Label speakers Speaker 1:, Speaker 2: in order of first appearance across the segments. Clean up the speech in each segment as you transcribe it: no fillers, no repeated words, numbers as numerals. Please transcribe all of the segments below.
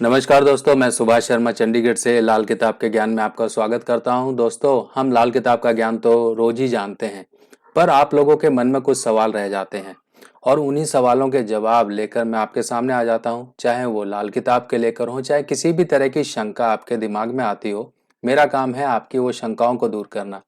Speaker 1: नमस्कार दोस्तों, मैं सुभाष शर्मा चंडीगढ़ से लाल किताब के ज्ञान में आपका स्वागत करता हूं। दोस्तों, हम लाल किताब का ज्ञान तो रोज ही जानते हैं, पर आप लोगों के मन में कुछ सवाल रह जाते हैं और उन्हीं सवालों के जवाब लेकर मैं आपके सामने आ जाता हूं। चाहे वो लाल किताब के लेकर हो, चाहे किसी भी तरह की शंका आपके दिमाग में आती हो, मेरा काम है आपकी वो शंकाओं को दूर करना।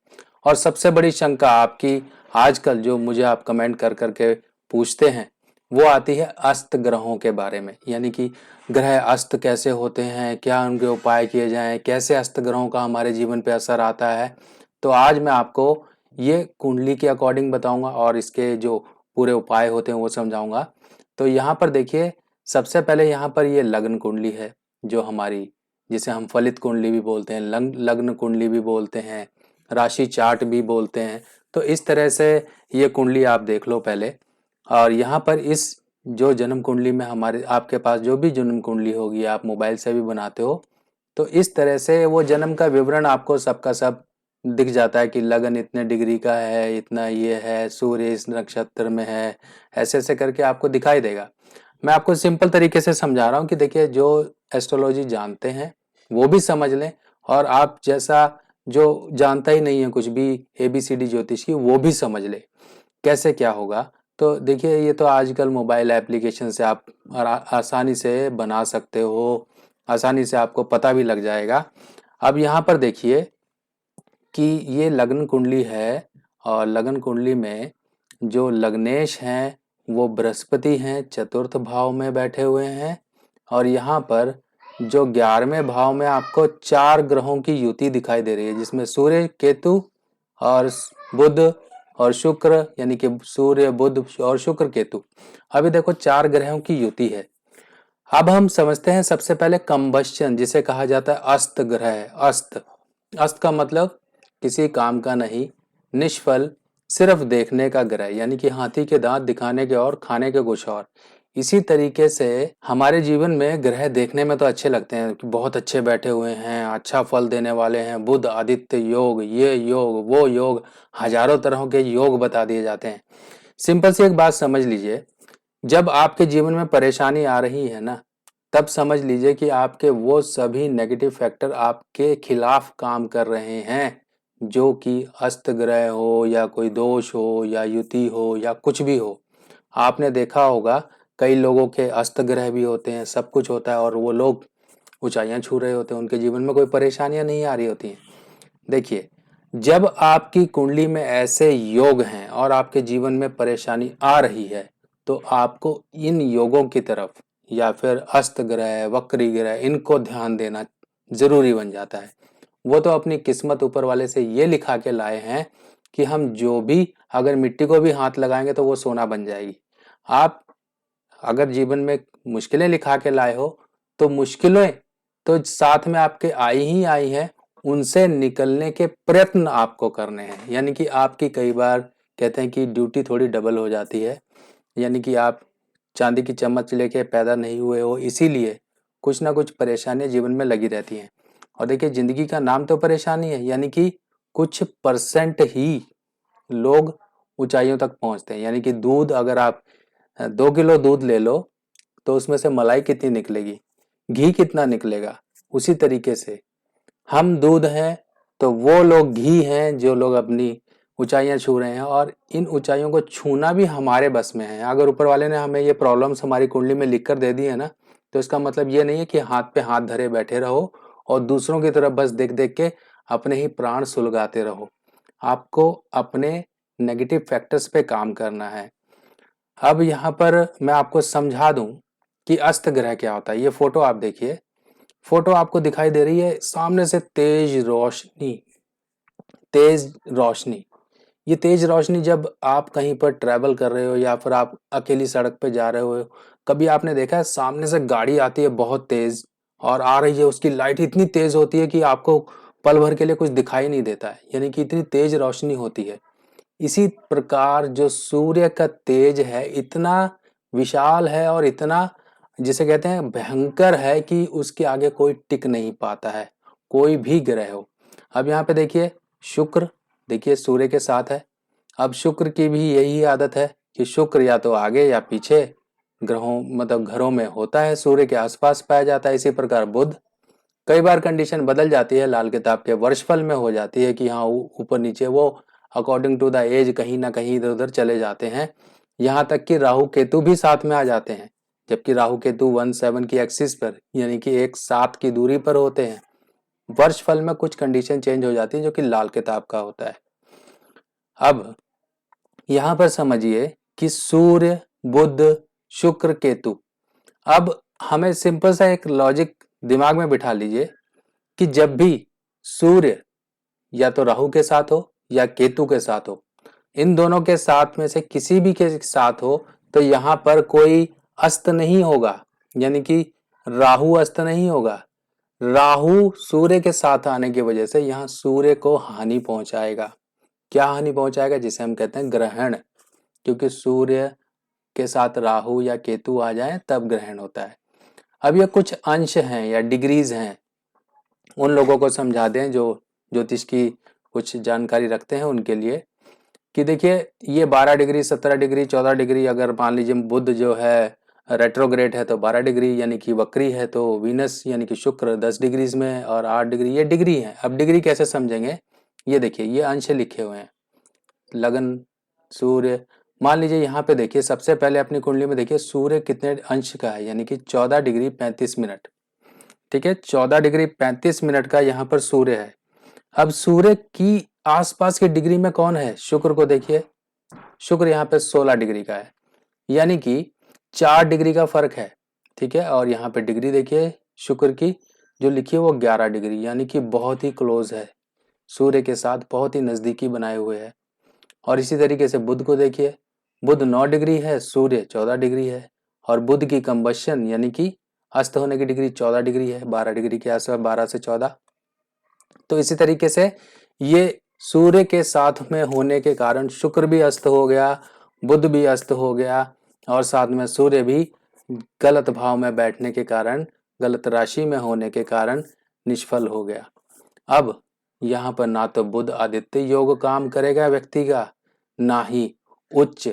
Speaker 1: और सबसे बड़ी शंका आपकी आजकल जो मुझे आप कमेंट कर करके पूछते हैं, वो आती है अस्त ग्रहों के बारे में। यानी कि ग्रह अस्त कैसे होते हैं, क्या उनके उपाय किए जाएं, कैसे अस्त ग्रहों का हमारे जीवन पे असर आता है। तो आज मैं आपको ये कुंडली के अकॉर्डिंग बताऊंगा और इसके जो पूरे उपाय होते हैं वो समझाऊंगा। तो यहाँ पर देखिए, सबसे पहले यहाँ पर ये लग्न कुंडली है जो हमारी, जिसे हम फलित कुंडली भी बोलते हैं, लग्न कुंडली भी बोलते हैं, राशि चार्ट भी बोलते हैं। तो इस तरह से ये कुंडली आप देख लो पहले। और यहाँ पर इस जो जन्म कुंडली में हमारे आपके पास जो भी जन्म कुंडली होगी, आप मोबाइल से भी बनाते हो, तो इस तरह से वो जन्म का विवरण आपको सबका सब दिख जाता है कि लगन इतने डिग्री का है, इतना ये है, सूर्य इस नक्षत्र में है, ऐसे ऐसे करके आपको दिखाई देगा। मैं आपको सिंपल तरीके से समझा रहा हूँ कि देखिए, जो एस्ट्रोलॉजी जानते हैं वो भी समझ लें, और आप जैसा जो जानता ही नहीं है कुछ भी ABCD ज्योतिष की, वो भी समझ ले कैसे क्या होगा। तो देखिए, ये तो आजकल मोबाइल एप्लीकेशन से आप आसानी से बना सकते हो, आसानी से आपको पता भी लग जाएगा। अब यहाँ पर देखिए कि ये लग्न कुंडली है, और लग्न कुंडली में जो लग्नेश हैं वो बृहस्पति हैं, चतुर्थ भाव में बैठे हुए हैं। और यहाँ पर जो 11वें भाव में आपको 4 ग्रहों की युति दिखाई दे रही है, जिसमें सूर्य, केतु और बुध और शुक्र, यानी कि सूर्य, बुध और शुक्र, केतु। अभी देखो 4 ग्रहों की युति है। अब हम समझते हैं सबसे पहले कंबस्शन, जिसे कहा जाता है अस्त ग्रह। अस्त, अस्त का मतलब किसी काम का नहीं, निष्फल, सिर्फ देखने का ग्रह, यानी कि हाथी के दांत दिखाने के और खाने के कुछ और। इसी तरीके से हमारे जीवन में ग्रह देखने में तो अच्छे लगते हैं कि बहुत अच्छे बैठे हुए हैं, अच्छा फल देने वाले हैं, बुध आदित्य योग, ये योग, वो योग, हजारों तरह के योग बता दिए जाते हैं। सिंपल सी एक बात समझ लीजिए, जब आपके जीवन में परेशानी आ रही है ना, तब समझ लीजिए कि आपके वो सभी नेगेटिव फैक्टर आपके खिलाफ काम कर रहे हैं, जो कि अस्त ग्रह हो या कोई दोष हो या युति हो या कुछ भी हो। आपने देखा होगा कई लोगों के अस्त ग्रह भी होते हैं, सब कुछ होता है, और वो लोग ऊंचाइयां छू रहे होते हैं, उनके जीवन में कोई परेशानियां नहीं आ रही होती हैं। देखिए, जब आपकी कुंडली में ऐसे योग हैं और आपके जीवन में परेशानी आ रही है, तो आपको इन योगों की तरफ, या फिर अस्त ग्रह, वक्री ग्रह, इनको ध्यान देना जरूरी बन जाता है। वो तो अपनी किस्मत ऊपर वाले से ये लिखा के लाए हैं कि हम जो भी, अगर मिट्टी को भी हाथ लगाएंगे तो वो सोना बन जाएगी। आप अगर जीवन में मुश्किलें लिखा के लाए हो, तो मुश्किलें तो साथ में आपके आई ही आई हैं, उनसे निकलने के प्रयत्न आपको करने हैं। यानी कि आपकी कई बार कहते हैं कि ड्यूटी थोड़ी डबल हो जाती है, यानी कि आप चांदी की चम्मच लेके पैदा नहीं हुए हो, इसीलिए कुछ ना कुछ परेशानियां जीवन में लगी रहती हैं। और देखिए, जिंदगी का नाम तो परेशानी है, यानी कि कुछ परसेंट ही लोग ऊंचाइयों तक पहुंचते हैं। यानी कि दूध, अगर आप 2 किलो दूध ले लो, तो उसमें से मलाई कितनी निकलेगी, घी कितना निकलेगा। उसी तरीके से हम दूध हैं, तो वो लोग घी हैं जो लोग अपनी ऊंचाइयां छू रहे हैं, और इन ऊंचाइयों को छूना भी हमारे बस में है। अगर ऊपर वाले ने हमें ये प्रॉब्लम्स हमारी कुंडली में लिख कर दे दी है ना, तो इसका मतलब ये नहीं है कि हाथ पे हाथ धरे बैठे रहो और दूसरों की तरफ बस देख देख के अपने ही प्राण सुलगाते रहो। आपको अपने नेगेटिव फैक्टर्स पे काम करना है। अब यहाँ पर मैं आपको समझा दूं कि अस्त ग्रह क्या होता है। ये फोटो आप देखिए, फोटो आपको दिखाई दे रही है सामने से तेज रोशनी, तेज रोशनी। ये तेज रोशनी जब आप कहीं पर ट्रैवल कर रहे हो या फिर आप अकेली सड़क पे जा रहे हो, कभी आपने देखा है सामने से गाड़ी आती है बहुत तेज और आ रही है, उसकी लाइट इतनी तेज होती है कि आपको पल भर के लिए कुछ दिखाई नहीं देता है, यानी कि इतनी तेज रोशनी होती है। इसी प्रकार जो सूर्य का तेज है, इतना विशाल है और इतना, जिसे कहते हैं, भयंकर है कि उसके आगे कोई टिक नहीं पाता है, कोई भी ग्रह हो। अब यहाँ पे देखिए, शुक्र, देखिए सूर्य के साथ है। अब शुक्र की भी यही आदत है कि शुक्र या तो आगे या पीछे, ग्रहों मतलब घरों में होता है, सूर्य के आसपास पाया जाता है। इसी प्रकार बुध, कई बार कंडीशन बदल जाती है, लाल किताब के वर्षफल में हो जाती है कि हाँ ऊपर नीचे वो अकॉर्डिंग टू द एज कहीं ना कहीं इधर उधर चले जाते हैं। यहाँ तक कि राहु केतु भी साथ में आ जाते हैं, जबकि राहु केतु 1/7 की एक्सिस पर यानी कि 1/7 की दूरी पर होते हैं। वर्षफल में कुछ कंडीशन चेंज हो जाती है जो कि लाल किताब का होता है। अब यहाँ पर समझिए कि सूर्य, बुध, शुक्र, केतु। अब हमें सिंपल सा एक लॉजिक दिमाग में बिठा लीजिए कि जब भी सूर्य या तो राहु के साथ हो या केतु के साथ हो, इन दोनों के साथ में से किसी भी के साथ हो, तो यहाँ पर कोई अस्त नहीं होगा, यानी कि राहु अस्त नहीं होगा। राहु सूर्य के साथ आने की वजह से यहाँ सूर्य को हानि पहुंचाएगा। क्या हानि पहुंचाएगा? जिसे हम कहते हैं ग्रहण, क्योंकि सूर्य के साथ राहु या केतु आ जाए तब ग्रहण होता है। अब ये कुछ अंश हैं या डिग्रीज हैं, उन लोगों को समझा दें जो ज्योतिष की कुछ जानकारी रखते हैं उनके लिए, कि देखिए ये 12 डिग्री, 17 डिग्री, 14 डिग्री, अगर मान लीजिए बुध जो है रेट्रोग्रेड है तो 12 डिग्री यानी कि वक्री है, तो वीनस यानी कि शुक्र 10 डिग्रीज में और 8 डिग्री, ये डिग्री है। अब डिग्री कैसे समझेंगे? ये देखिए ये अंश लिखे हुए हैं, लगन, सूर्य। मान लीजिए यहाँ पे देखिए सबसे पहले अपनी कुंडली में देखिए सूर्य कितने अंश का है, यानी कि 14 डिग्री 35 मिनट। ठीक है, 14 डिग्री 35 मिनट का यहाँ पर सूर्य है। अब सूर्य की आसपास की डिग्री में कौन है? शुक्र को देखिए, शुक्र यहाँ पे 16 डिग्री का है, यानी कि 4 डिग्री का फर्क है। ठीक है, और यहाँ पे डिग्री देखिए शुक्र की जो लिखी है वो 11 डिग्री, यानी कि बहुत ही क्लोज है, सूर्य के साथ बहुत ही नजदीकी बनाए हुए है। और इसी तरीके से बुध को देखिए, बुध 9 डिग्री है, सूर्य 14 डिग्री है, और बुध की कंबशन यानी कि अस्त होने की डिग्री 14 डिग्री है, 12 डिग्री के आसपास, 12 से 14। तो इसी तरीके से ये सूर्य के साथ में होने के कारण शुक्र भी अस्त हो गया, बुध भी अस्त हो गया, और साथ में सूर्य भी गलत भाव में बैठने के कारण, गलत राशि में होने के कारण निष्फल हो गया। अब यहाँ पर ना तो बुध आदित्य योग काम करेगा व्यक्ति का, ना ही उच्च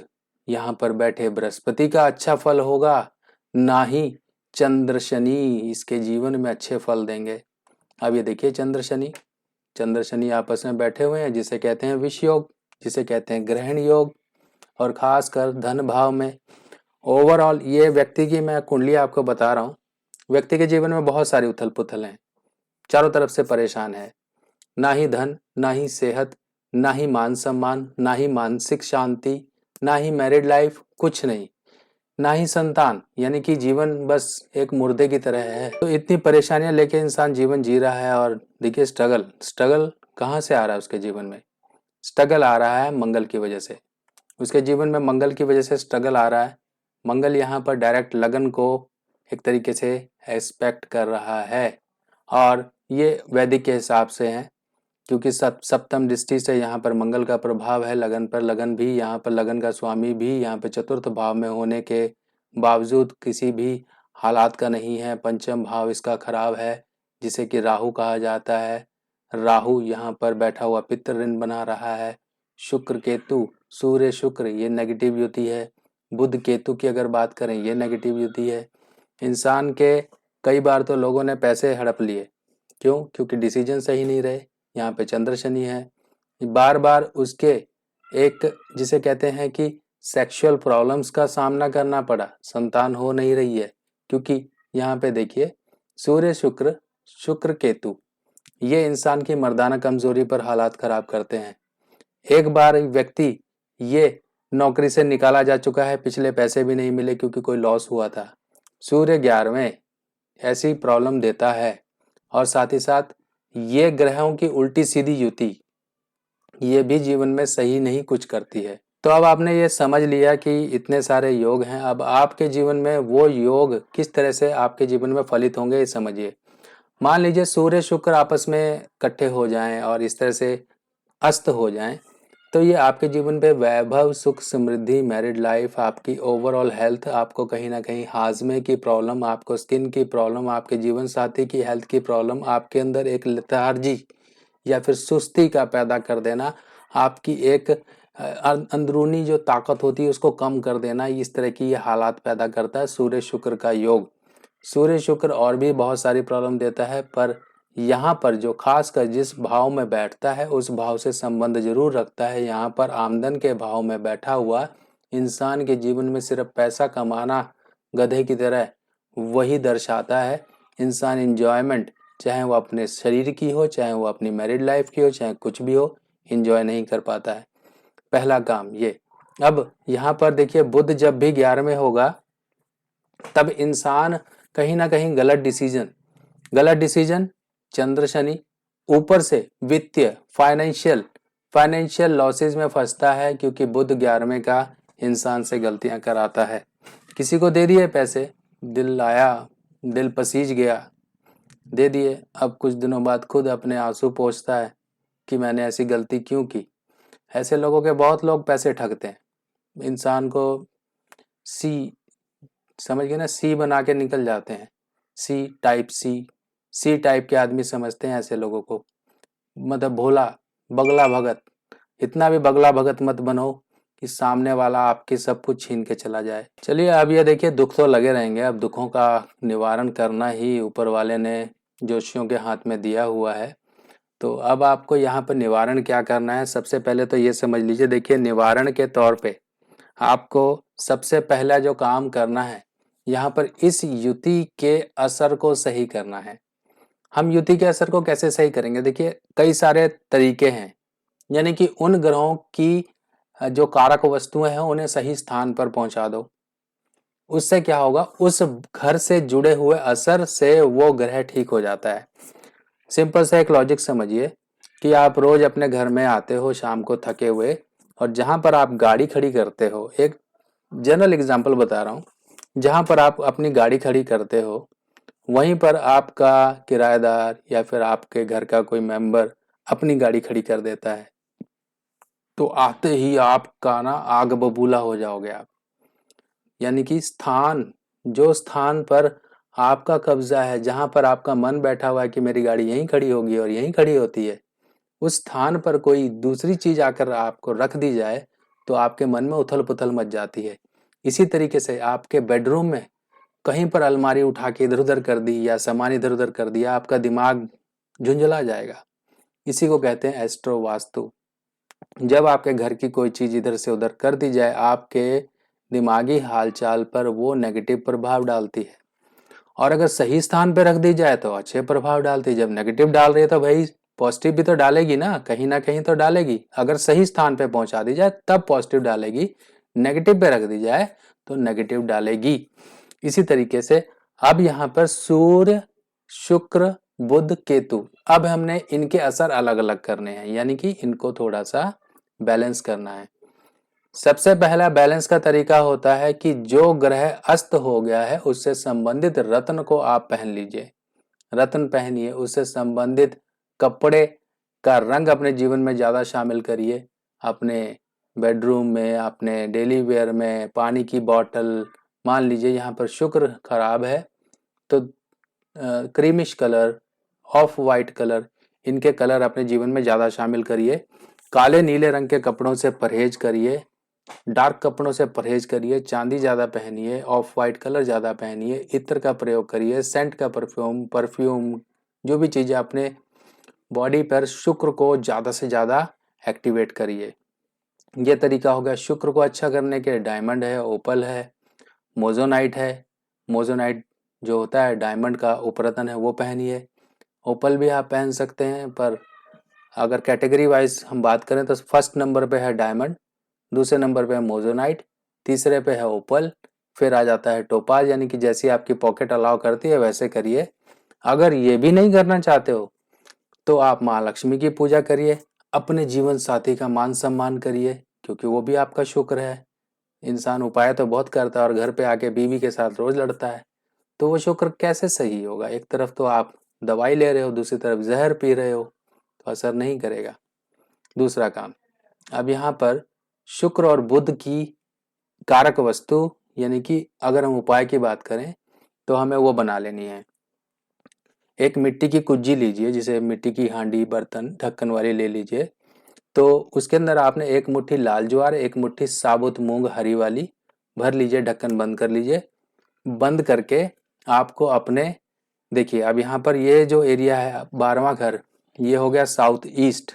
Speaker 1: यहाँ पर बैठे बृहस्पति का अच्छा फल होगा, ना ही चंद्र शनि इसके जीवन में अच्छे फल देंगे। अब ये देखिए चंद्र शनि आपस में बैठे हुए हैं, जिसे कहते हैं विष योग, जिसे कहते हैं ग्रहण योग, और खासकर धन भाव में। ओवरऑल ये व्यक्ति की मैं कुंडली आपको बता रहा हूँ, व्यक्ति के जीवन में बहुत सारी उथल पुथल हैं, चारों तरफ से परेशान है, ना ही धन, ना ही सेहत, ना ही मान सम्मान, ना ही मानसिक शांति, ना ही मैरिड लाइफ, कुछ नहीं, ना ही संतान, यानी कि जीवन बस एक मुर्दे की तरह है। तो इतनी परेशानियां लेके इंसान जीवन जी रहा है। और देखिए स्ट्रगल कहाँ से आ रहा है उसके जीवन में? स्ट्रगल आ रहा है मंगल की वजह से, उसके जीवन में मंगल की वजह से स्ट्रगल आ रहा है। मंगल यहाँ पर डायरेक्ट लगन को एक तरीके से एस्पेक्ट कर रहा है, और ये वैदिक के हिसाब से है, क्योंकि सप्तम दृष्टि से यहाँ पर मंगल का प्रभाव है लगन पर। लगन भी यहाँ पर, लगन का स्वामी भी यहाँ पे चतुर्थ भाव में होने के बावजूद किसी भी हालात का नहीं है, पंचम भाव इसका खराब है, जिसे कि राहु कहा जाता है। राहु यहाँ पर बैठा हुआ पितृ ऋण बना रहा है। शुक्र केतु, सूर्य शुक्र, ये नेगेटिव युति है। बुध केतु की अगर बात करें, ये नेगेटिव युति है। इंसान के कई बार तो लोगों ने पैसे हड़प लिए, क्यों? क्योंकि डिसीजन सही नहीं रहे। यहाँ पे चंद्र शनि है, बार बार उसके एक जिसे कहते हैं कि सेक्सुअल प्रॉब्लम्स का सामना करना पड़ा, संतान हो नहीं रही है, क्योंकि यहाँ पे देखिए सूर्य शुक्र केतु, ये इंसान की मर्दाना कमजोरी पर हालात खराब करते हैं। एक बार व्यक्ति ये नौकरी से निकाला जा चुका है, पिछले पैसे भी नहीं मिले क्योंकि कोई लॉस हुआ था। सूर्य 11वें ऐसी प्रॉब्लम देता है, और साथ ही साथ ये ग्रहों की उल्टी सीधी युति ये भी जीवन में सही नहीं कुछ करती है। तो अब आपने ये समझ लिया कि इतने सारे योग हैं, अब आपके जीवन में वो योग किस तरह से आपके जीवन में फलित होंगे ये समझिए। मान लीजिए सूर्य शुक्र आपस में इकट्ठे हो जाएं और इस तरह से अस्त हो जाएं, तो ये आपके जीवन पे वैभव, सुख, समृद्धि, मैरिड लाइफ, आपकी ओवरऑल हेल्थ, आपको कहीं ना कहीं हाजमे की प्रॉब्लम, आपको स्किन की प्रॉब्लम, आपके जीवन साथी की हेल्थ की प्रॉब्लम, आपके अंदर एक लेथार्जी या फिर सुस्ती का पैदा कर देना, आपकी एक अंदरूनी जो ताकत होती है उसको कम कर देना, इस तरह की ये हालात पैदा करता है सूर्य शुक्र का योग। सूर्य शुक्र और भी बहुत सारी प्रॉब्लम देता है, पर यहाँ पर जो खासकर जिस भाव में बैठता है उस भाव से संबंध जरूर रखता है। यहाँ पर आमदन के भाव में बैठा हुआ इंसान के जीवन में सिर्फ पैसा कमाना गधे की तरह वही दर्शाता है। इंसान इंजॉयमेंट, चाहे वो अपने शरीर की हो, चाहे वो अपनी मैरिड लाइफ की हो, चाहे कुछ भी हो, इंजॉय नहीं कर पाता है। पहला काम ये। अब यहाँ पर देखिए, बुध जब भी 11वें होगा तब इंसान कहीं ना कहीं गलत डिसीजन, चंद्र शनि, ऊपर से वित्तीय फाइनेंशियल लॉसेज में फंसता है, क्योंकि बुध 11वें का इंसान से गलतियां कराता है। किसी को दे दिए पैसे, दिल आया, दिल पसीज गया, दे दिए, अब कुछ दिनों बाद खुद अपने आंसू पोंछता है कि मैंने ऐसी गलती क्यों की। ऐसे लोगों के बहुत लोग पैसे ठगते हैं, इंसान को सी, समझ गए ना, सी बना के निकल जाते हैं। सी टाइप के आदमी समझते हैं ऐसे लोगों को, मतलब भोला बगला भगत। इतना भी बगला भगत मत बनो कि सामने वाला आपके सब कुछ छीन के चला जाए। चलिए, अब ये देखिए, दुख तो लगे रहेंगे, अब दुखों का निवारण करना ही ऊपर वाले ने जोशियों के हाथ में दिया हुआ है। तो अब आपको यहाँ पर निवारण क्या करना है, सबसे पहले तो ये समझ लीजिए। देखिए, निवारण के तौर पे आपको सबसे पहला जो काम करना है, यहाँ पर इस युति के असर को सही करना है। हम युति के असर को कैसे सही करेंगे? देखिए, कई सारे तरीके हैं, यानी कि उन ग्रहों की जो कारक वस्तुएं हैं उन्हें सही स्थान पर पहुंचा दो। उससे क्या होगा, उस घर से जुड़े हुए असर से वो ग्रह ठीक हो जाता है। सिंपल सा एक लॉजिक समझिए कि आप रोज अपने घर में आते हो शाम को थके हुए, और जहां पर आप गाड़ी खड़ी करते हो, एक जनरल एग्जांपल बता रहा हूँ, जहां पर आप अपनी गाड़ी खड़ी करते हो वहीं पर आपका किराएदार या फिर आपके घर का कोई मेंबर अपनी गाड़ी खड़ी कर देता है, तो आते ही आपका ना आग बबूला हो जाओगे आप। यानी कि जो स्थान पर आपका कब्जा है, जहां पर आपका मन बैठा हुआ है कि मेरी गाड़ी यहीं खड़ी होगी और यहीं खड़ी होती है, उस स्थान पर कोई दूसरी चीज आकर आपको रख दी जाए तो आपके मन में उथल पुथल मच जाती है। इसी तरीके से आपके बेडरूम में कहीं पर अलमारी उठा के इधर उधर कर दी या सामान इधर उधर कर दिया, आपका दिमाग झुंझला जाएगा। इसी को कहते हैं एस्ट्रो वास्तु। जब आपके घर की कोई चीज इधर से उधर कर दी जाए, आपके दिमागी हालचाल पर वो नेगेटिव प्रभाव डालती है, और अगर सही स्थान पर रख दी जाए तो अच्छे प्रभाव डालती है। जब नेगेटिव डाल रही है तो भाई पॉजिटिव भी तो डालेगी ना कहीं तो डालेगी। अगर सही स्थान पे पहुंचा दी जाए तब पॉजिटिव डालेगी, नेगेटिव पे रख दी जाए तो नेगेटिव डालेगी। इसी तरीके से अब यहाँ पर सूर्य, शुक्र, बुध, केतु, अब हमने इनके असर अलग अलग करने हैं, यानी कि इनको थोड़ा सा बैलेंस करना है। सबसे पहला बैलेंस का तरीका होता है कि जो ग्रह अस्त हो गया है उससे संबंधित रत्न को आप पहन लीजिए। रत्न पहनिए, उससे संबंधित कपड़े का रंग अपने जीवन में ज्यादा शामिल करिए। अपने बेडरूम में, अपने डेली वेयर में, पानी की बोतल, मान लीजिए यहाँ पर शुक्र खराब है तो creamish colour, of white colour, इनके कलर अपने जीवन में ज्यादा शामिल करिए। काले नीले रंग के कपड़ों से परहेज करिए, डार्क कपड़ों से परहेज करिए, चांदी ज्यादा पहनिए, ऑफ वाइट कलर ज्यादा पहनिए, इत्र का प्रयोग करिए, सेंट का परफ्यूम जो भी चीजें अपने बॉडी पर शुक्र को ज्यादा से ज्यादा एक्टिवेट करिए। ये तरीका हो गया। शुक्र को अच्छा करने के डायमंड है, ओपल है, मोजोनाइट है। मोजोनाइट जो होता है डायमंड का उपरतन है, वो पहनिए। ओपल भी आप पहन सकते हैं, पर अगर कैटेगरी वाइज हम बात करें तो फर्स्ट नंबर पे है डायमंड, दूसरे नंबर पे है मोजोनाइट, तीसरे पे है ओपल, फिर आ जाता है टोपाज। यानी कि जैसी आपकी पॉकेट अलाउ करती है वैसे करिए। अगर ये भी नहीं करना चाहते हो तो आप माँ लक्ष्मी की पूजा करिए, अपने जीवन साथी का मान सम्मान करिए, क्योंकि वो भी आपका शुक्र है। इंसान उपाय तो बहुत करता है और घर पे आके बीवी के साथ रोज लड़ता है, तो वो शुक्र कैसे सही होगा? एक तरफ तो आप दवाई ले रहे हो, दूसरी तरफ जहर पी रहे हो, तो असर नहीं करेगा। दूसरा काम, अब यहाँ पर शुक्र और बुध की कारक वस्तु, यानी कि अगर हम उपाय की बात करें तो हमें वो बना लेनी है। एक मिट्टी की कुज्जी लीजिए, जिसे मिट्टी की हांडी, बर्तन, ढक्कन वाली ले लीजिए। तो उसके अंदर आपने एक मुट्ठी लाल ज्वार, एक मुट्ठी साबुत मूंग हरी वाली भर लीजिए, ढक्कन बंद कर लीजिए। बंद करके आपको अपने, देखिए अब यहाँ पर ये जो एरिया है 12वां घर, ये हो गया साउथ ईस्ट,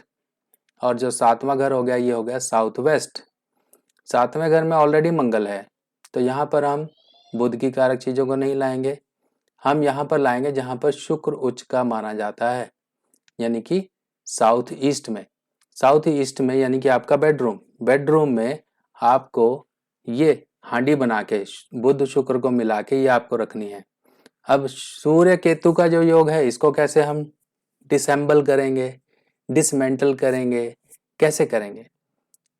Speaker 1: और जो 7वां घर हो गया ये हो गया साउथ वेस्ट। 7वें घर में ऑलरेडी मंगल है, तो यहाँ पर हम बुध की कारक चीजों को नहीं लाएंगे। हम यहाँ पर लाएंगे जहाँ पर शुक्र उच्च का माना जाता है, यानी कि साउथ ईस्ट में। साउथ ईस्ट में यानी कि आपका बेडरूम, बेडरूम में आपको ये हांडी बना के बुध शुक्र को मिला के ये आपको रखनी है। अब सूर्य केतु का जो योग है, इसको कैसे हम डिसेंबल करेंगे, डिसमेंटल करेंगे, कैसे करेंगे?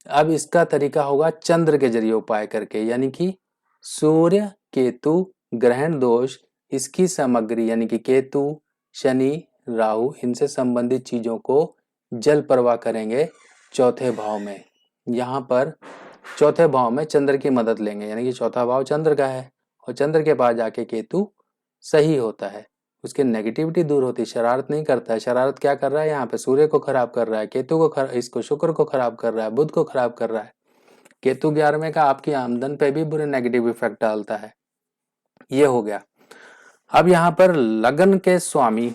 Speaker 1: अब इसका तरीका होगा चंद्र के जरिए उपाय करके, यानी कि सूर्य केतु ग्रहण दोष, इसकी सामग्री यानी कि केतु शनि राहु इनसे संबंधित चीजों को जल प्रवाह करेंगे चौथे भाव में। यहाँ पर चौथे भाव में चंद्र की मदद लेंगे, यानी कि चौथा भाव चंद्र का है, और चंद्र के पास जाके केतु सही होता है, उसकी नेगेटिविटी दूर होती है, शरारत नहीं करता है। शरारत क्या कर रहा है? यहाँ पे सूर्य को खराब कर रहा है, केतु को इसको शुक्र को खराब कर रहा है, बुध को खराब कर रहा है। केतु 11वें का आपकी आमदन पे भी बुरे नेगेटिव इफेक्ट डालता है। ये हो गया। अब यहाँ पर लगन के स्वामी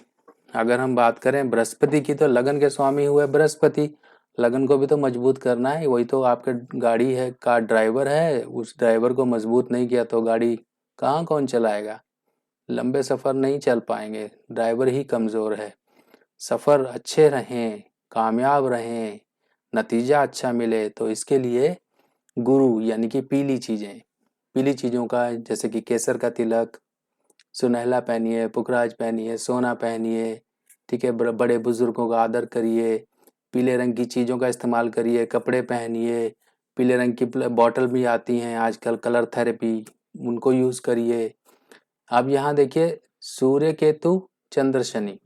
Speaker 1: अगर हम बात करें बृहस्पति की, तो लगन के स्वामी हुए बृहस्पति। लगन को भी तो मजबूत करना है, वही तो आपके गाड़ी है का ड्राइवर है, उस ड्राइवर को मजबूत नहीं किया तो गाड़ी कहाँ कौन चलाएगा? लंबे सफर नहीं चल पाएंगे, ड्राइवर ही कमजोर है। सफर अच्छे रहें, कामयाब रहें, नतीजा अच्छा मिले, तो इसके लिए गुरु यानी कि पीली चीजों का, जैसे कि केसर का तिलक, सुनहला पहनिए, पुखराज पहनिए, सोना पहनिए, ठीक है, बड़े बुजुर्गों का आदर करिए, पीले रंग की चीजों का इस्तेमाल करिए, कपड़े पहनिए, पीले रंग की बॉटल भी आती हैं आजकल, कलर थेरेपी, उनको यूज करिए। अब यहाँ देखिए सूर्य केतु चंद्र शनि,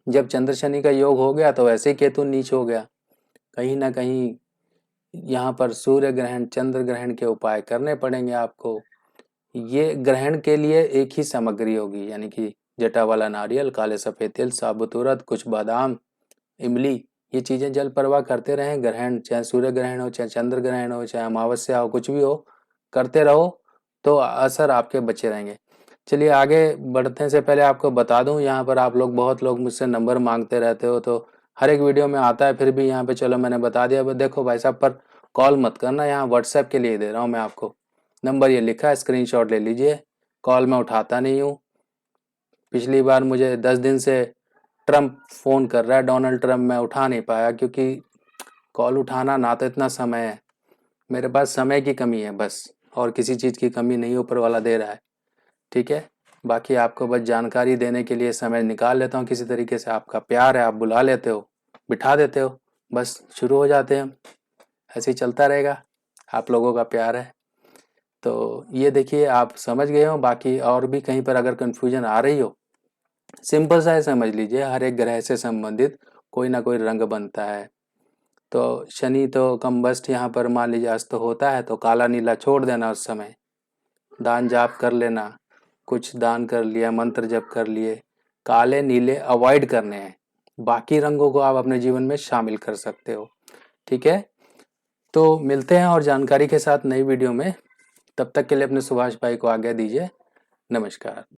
Speaker 1: जब चंद्र शनि का योग हो गया तो वैसे ही केतु नीच हो गया। कहीं ना कहीं यहाँ पर सूर्य ग्रहण चंद्र ग्रहण के उपाय करने पड़ेंगे आपको। ये ग्रहण के लिए एक ही सामग्री होगी, यानी कि जटा वाला नारियल, काले सफेद तिल, साबुत उड़द, कुछ बादाम, इमली, ये चीजें जल प्रवाह करते रहें। ग्रहण चाहे सूर्य ग्रहण हो, चाहे चंद्र ग्रहण हो, चाहे अमावस्या हो, कुछ भी हो, करते रहो तो असर आपके बचे रहेंगे। चलिए आगे बढ़ने से पहले आपको बता दूं, यहाँ पर आप लोग बहुत लोग मुझसे नंबर मांगते रहते हो, तो हर एक वीडियो में आता है, फिर भी यहाँ पे चलो मैंने बता दिया। देखो भाई साहब, पर कॉल मत करना, यहाँ व्हाट्सएप के लिए दे रहा हूँ मैं आपको नंबर, ये लिखा है, स्क्रीनशॉट ले लीजिए। कॉल मैं उठाता नहीं हूँ। पिछली बार मुझे 10 दिन से ट्रम्प फोन कर रहा है, डोनाल्ड ट्रम्प, मैं उठा नहीं पाया क्योंकि कॉल उठाना ना तो इतना समय है, मेरे पास समय की कमी है बस, और किसी चीज़ की कमी नहीं ऊपर वाला दे रहा है, ठीक है। बाकी आपको बस जानकारी देने के लिए समय निकाल लेता हूँ, किसी तरीके से आपका प्यार है, आप बुला लेते हो, बिठा देते हो, बस शुरू हो जाते हैं हम। ऐसे ही चलता रहेगा, आप लोगों का प्यार है। तो ये देखिए आप समझ गए हो। बाकी और भी कहीं पर अगर कन्फ्यूजन आ रही हो, सिंपल सा है, समझ लीजिए हर एक ग्रह से संबंधित कोई ना कोई रंग बनता है। तो शनि तो कम्बस्ट यहाँ पर मान लीजिए अस्त होता है, तो काला नीला छोड़ देना, उस समय दान जाप कर लेना, कुछ दान कर लिया, मंत्र जप कर लिए, काले नीले अवॉइड करने हैं, बाकी रंगों को आप अपने जीवन में शामिल कर सकते हो, ठीक है। तो मिलते हैं और जानकारी के साथ नई वीडियो में, तब तक के लिए अपने सुभाष भाई को आज्ञा दीजिए। नमस्कार।